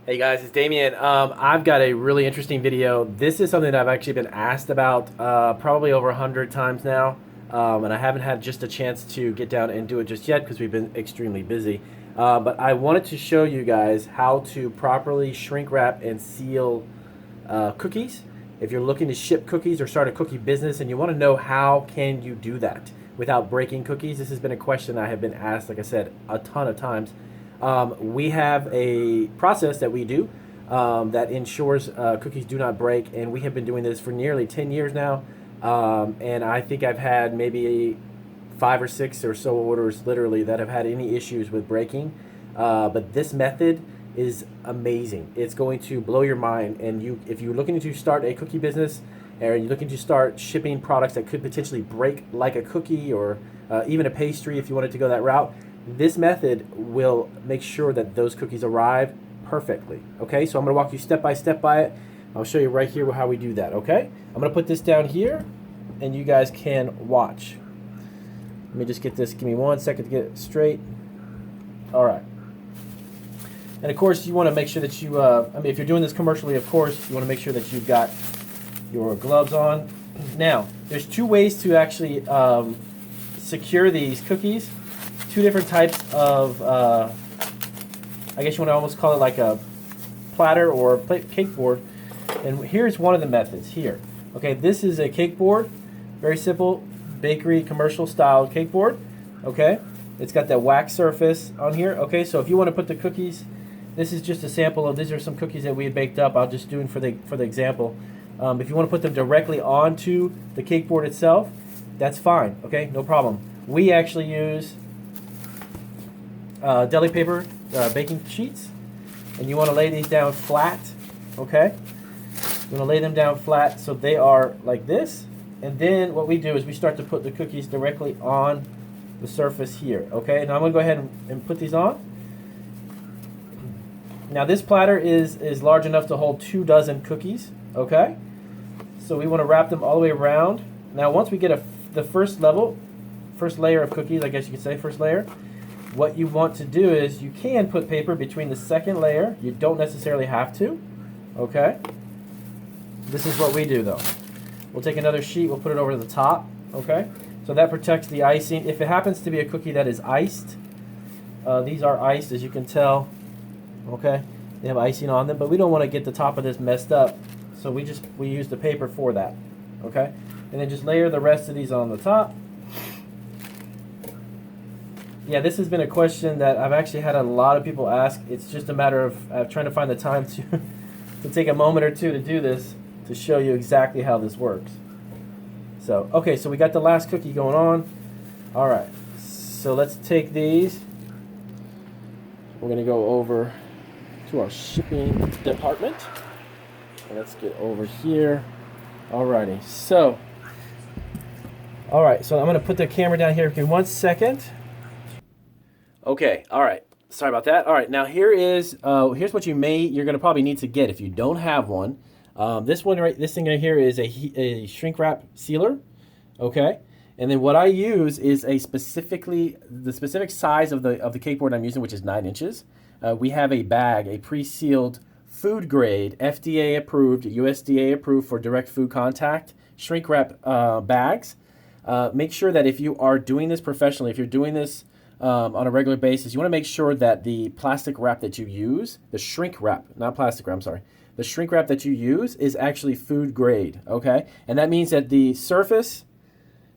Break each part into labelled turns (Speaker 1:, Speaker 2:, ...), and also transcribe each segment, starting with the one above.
Speaker 1: Hey guys, it's Damien. I've got a really interesting video. This is something that I've actually been asked about probably over 100 times now, and I haven't had just a chance to get down and do it just yet because we've been extremely busy. But I wanted to show you guys how to properly shrink wrap and seal cookies. If you're looking to ship cookies or start a cookie business and you want to know how can you do that without breaking cookies, this has been a question I have been asked, like I said, a ton of times. We have a process that we do that ensures cookies do not break, and we have been doing this for nearly 10 years now. And I think I've had maybe 5 or 6 or so orders literally that have had any issues with breaking. But this method is amazing. It's going to blow your mind. And if you're looking to start a cookie business, or you're looking to start shipping products that could potentially break, like a cookie or even a pastry, if you wanted to go that route, this method will make sure that those cookies arrive perfectly. Okay, so I'm going to walk you step by step by it. I'll show you right here how we do that. Okay, I'm going to put this down here, and you guys can watch. Let me just get this. Give me 1 second to get it straight. All right. And of course, you want to make sure that you, if you're doing this commercially, of course, you want to make sure that you've got your gloves on. Now, there's 2 ways to actually secure these cookies. 2 different types of, I guess you want to almost call it like a platter or a cake board. And here's one of the methods here. Okay, this is a cake board. Very simple, bakery commercial style cake board. Okay, it's got that wax surface on here. Okay, so if you want to put the cookies, this is just a sample of, these are some cookies that we had baked up. I'll just do it for the example. If you want to put them directly onto the cake board itself, that's fine. Okay, no problem. We actually use deli paper baking sheets, and you want to lay these down flat. Okay, you want to lay them down flat so they are like this, and then what we do is we start to put the cookies directly on the surface here. Okay, now I'm going to go ahead and put these on. Now this platter is large enough to hold 2 dozen cookies. Okay, so we want to wrap them all the way around. Now once we get the first layer of cookies, I guess you could say first layer, what you want to do is you can put paper between the second layer. You don't necessarily have to. Okay, this is what we do though. We'll take another sheet, we'll put it over the top. Okay, so that protects the icing. If it happens to be a cookie that is iced, these are iced, as you can tell. Okay, they have icing on them, but we don't want to get the top of this messed up, so we use the paper for that. Okay, and then just layer the rest of these on the top. Yeah, this has been a question that I've actually had a lot of people ask. It's just a matter of trying to find the time to take a moment or 2 to do this, to show you exactly how this works. So, okay, so we got the last cookie going on. All right, so let's take these. We're going to go over to our shipping department. And let's get over here. Alrighty, so, all right, so I'm going to put the camera down here for 1 second. Okay, all right. Sorry about that. All right, now here's what you're going to probably need to get if you don't have one. This thing right here is a shrink wrap sealer. Okay, and then what I use is the specific size of the cake board I'm using, which is 9 inches. We have a bag, a pre-sealed, food grade, FDA approved, USDA approved for direct food contact shrink wrap bags. Make sure that if you are doing this professionally, if you're doing this on a regular basis, you want to make sure that the plastic wrap that you use, the shrink wrap, not plastic wrap, I'm sorry, the shrink wrap that you use is actually food grade, okay? And that means that the surface,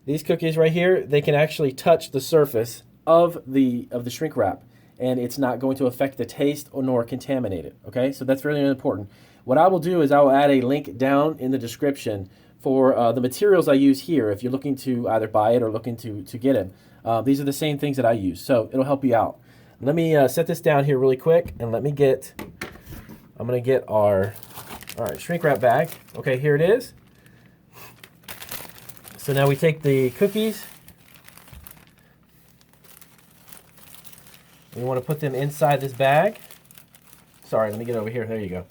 Speaker 1: these cookies right here, they can actually touch the surface of the shrink wrap, and it's not going to affect the taste or nor contaminate it, okay? So that's really important. What I will do is I will add a link down in the description for the materials I use here if you're looking to either buy it or looking to get it. These are the same things that I use, so it'll help you out. Let me set this down here really quick, and I'm going to get our shrink wrap bag. Okay, here it is. So now we take the cookies. We want to put them inside this bag. Sorry, let me get over here. There you go.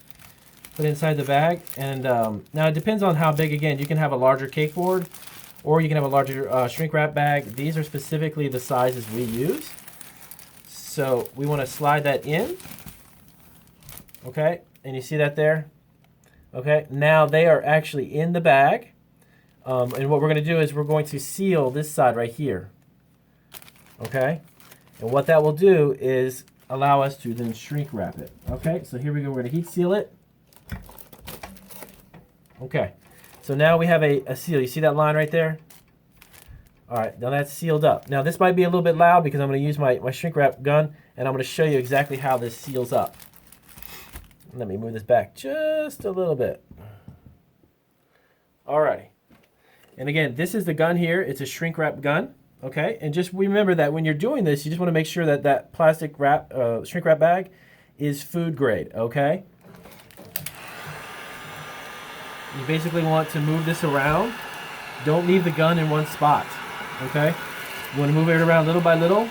Speaker 1: Put it inside the bag, and now it depends on how big. Again, you can have a larger cake board, or you can have a larger shrink wrap bag. These are specifically the sizes we use. So we want to slide that in. Okay, and you see that there? Okay, now they are actually in the bag. And what we're going to do is we're going to seal this side right here. Okay, and what that will do is allow us to then shrink wrap it. Okay, so here we go. We're going to heat seal it. Okay, so now we have a seal. You see that line right there? All right, now that's sealed up. Now this might be a little bit loud because I'm going to use my shrink wrap gun, and I'm going to show you exactly how this seals up. Let me move this back just a little bit. Alrighty. And again, this is the gun here. It's a shrink wrap gun. Okay, and just remember that when you're doing this, you just want to make sure that that plastic wrap, shrink wrap bag is food grade. Okay. You basically want to move this around. Don't leave the gun in one spot. Okay. You want to move it around little by little.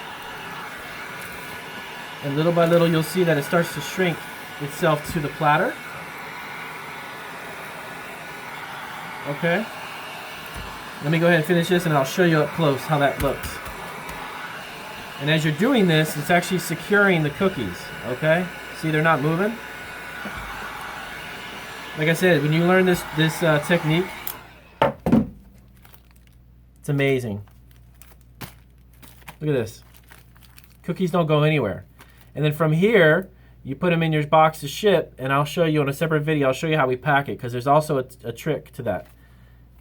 Speaker 1: And little by little, you'll see that it starts to shrink itself to the platter. Okay. Let me go ahead and finish this and I'll show you up close how that looks. And as you're doing this, it's actually securing the cookies. Okay? See, they're not moving. Like I said, when you learn this technique, it's amazing. Look at this. Cookies don't go anywhere. And then from here, you put them in your box to ship, and I'll show you in a separate video, I'll show you how we pack it, because there's also a trick to that.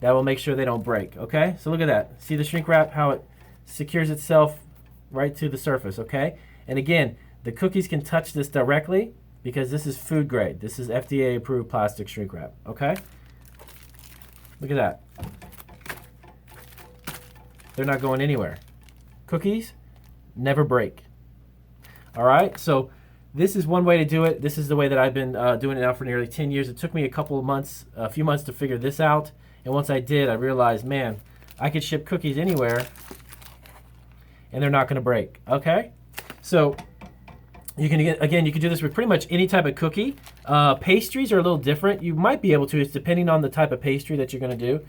Speaker 1: That will make sure they don't break, okay? So look at that. See the shrink wrap, how it secures itself right to the surface, okay? And again, the cookies can touch this directly because this is food grade. This is FDA approved plastic shrink wrap, okay? Look at that. They're not going anywhere. Cookies never break. All right, so this is one way to do it. This is the way that I've been doing it now for nearly 10 years. It took me a few months to figure this out. And once I did, I realized, man, I could ship cookies anywhere and they're not going to break. Okay? So you can, again, you can do this with pretty much any type of cookie. Pastries are a little different. You might be able to, it's depending on the type of pastry that you're going to do.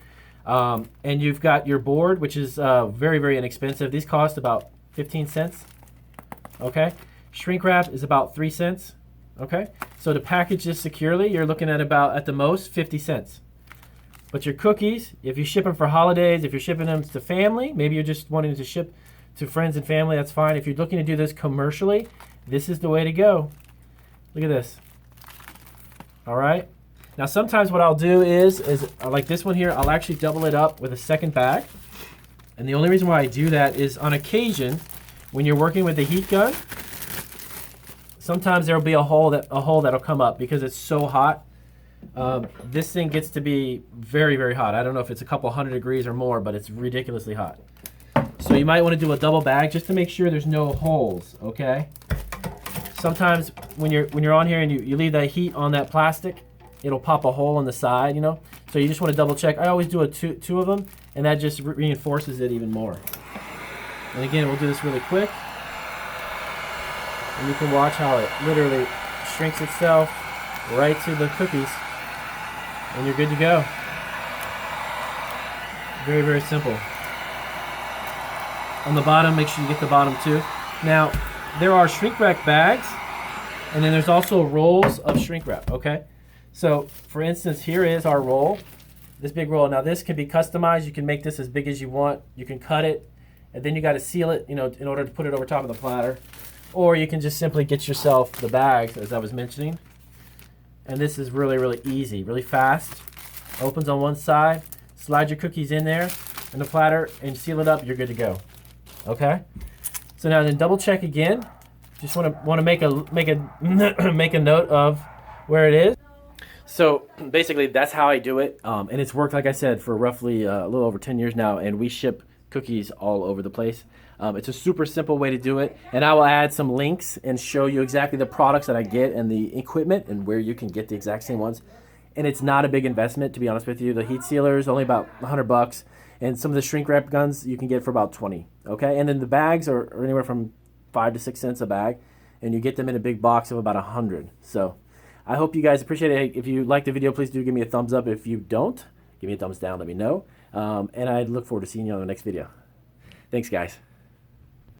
Speaker 1: And you've got your board, which is very, very inexpensive. These cost about 15 cents. Okay? Shrink wrap is about 3 cents. Okay? So to package this securely, you're looking at about, at the most, 50 cents. But your cookies, if you ship them for holidays, if you're shipping them to family, maybe you're just wanting to ship to friends and family, that's fine. If you're looking to do this commercially, this is the way to go. Look at this. All right? Now sometimes what I'll do is like this one here, I'll actually double it up with a second bag. And the only reason why I do that is on occasion, when you're working with the heat gun, sometimes there'll be a hole that'll come up because it's so hot. This thing gets to be very, very hot. I don't know if it's a couple 100 degrees or more, but it's ridiculously hot. So you might want to do a double bag just to make sure there's no holes, okay? Sometimes when you're on here and you leave that heat on that plastic, it'll pop a hole on the side, you know? So you just want to double check. I always do two of them, and that just reinforces it even more. And again, we'll do this really quick. And you can watch how it literally shrinks itself right to the cookies. And you're good to go. Very, very simple. On the bottom, make sure you get the bottom too. Now, there are shrink wrap bags, and then there's also rolls of shrink wrap, okay? So, for instance, here is our roll, this big roll. Now, this can be customized. You can make this as big as you want. You can cut it, and then you got to seal it, you know, in order to put it over top of the platter. Or you can just simply get yourself the bags, as I was mentioning. And this is really, really easy, really fast. Opens on one side. Slide your cookies in there in the platter and seal it up. You're good to go. Okay. So now then, double check again. Just want to make a note of where it is. So basically, that's how I do it, and it's worked, like I said, for roughly a little over 10 years now, and we ship cookies all over the place. It's a super simple way to do it, and I will add some links and show you exactly the products that I get and the equipment and where you can get the exact same ones. And it's not a big investment, to be honest with you. The heat sealer is only about $100, and some of the shrink wrap guns you can get for about 20. Okay, and then the bags are anywhere from 5 to 6 cents a bag, and you get them in a big box of about 100. So I hope you guys appreciate it. If you like the video, please do give me a thumbs up. If you don't, give me a thumbs down. Let me know, and I look forward to seeing you on the next video. Thanks, guys.